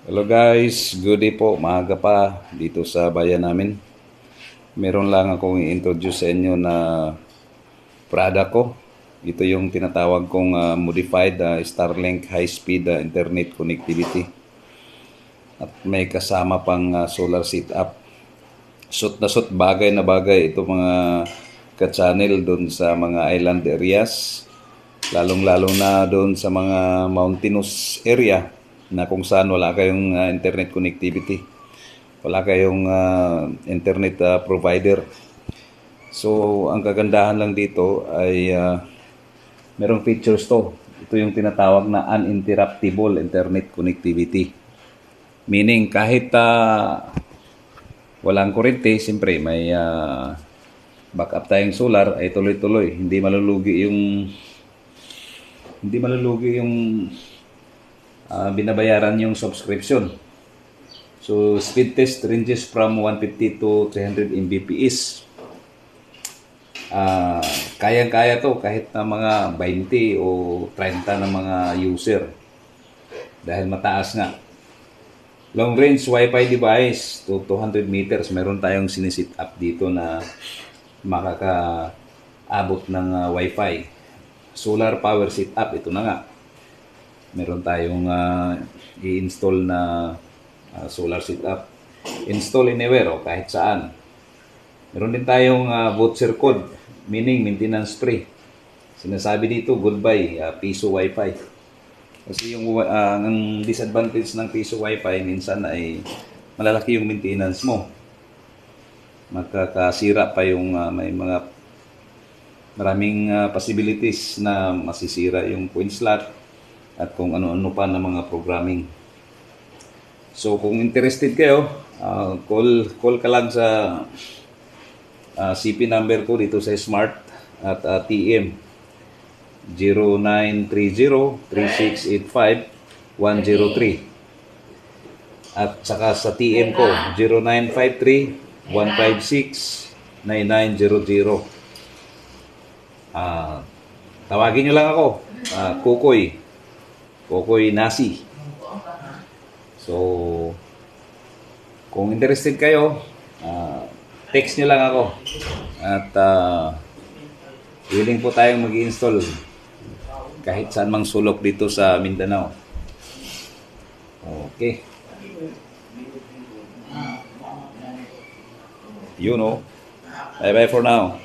Hello guys, good day po, maaga pa dito sa bayan namin. Meron lang akong i-introduce sa inyo na product ko. Ito yung tinatawag kong modified Starlink high-speed internet connectivity. At may kasama pang solar setup. Suit na suit, bagay na bagay ito mga ka-channel doon sa mga island areas. Lalong-lalo na doon sa mga mountainous area na kung saan wala kayong internet connectivity. Wala kayong internet provider. So, ang kagandahan lang dito ay merong features to. Ito yung tinatawag na uninterruptible internet connectivity. Meaning, kahit walang kuryente, siyempre may backup tayong solar, ay tuloy-tuloy. Hindi malulugi yung binabayaran yung subscription. So, speed test ranges from 150 to 300 Mbps. Kayang-kaya to kahit na mga 20 o 30 na mga user. Dahil mataas nga. Long range Wi-Fi device to 200 meters. Meron tayong sinisit up dito na makakaabot ng Wi-Fi. Solar power setup, ito na nga. Meron tayong i-install na solar setup. Install anywhere o kahit saan. Meron din tayong voucher code, meaning maintenance free. Sinasabi dito, goodbye, piso wifi. Kasi yung ang disadvantage ng piso wifi, minsan ay malalaki yung maintenance mo. Magkakasira pa yung may mga maraming possibilities na masisira yung coin slot at kung ano-ano pa na mga programming. So kung interested kayo, call ka lang sa CP number ko dito sa Smart at TM 0930-3685-103 at saka sa TM ko 0953-156-9900. Tawagin nyo lang ako, Kokoy Nasi. So, kung interested kayo, text nyo lang ako. At willing po tayong mag-install kahit saan mang sulok dito sa Mindanao. Okay. You know. Bye-bye for now.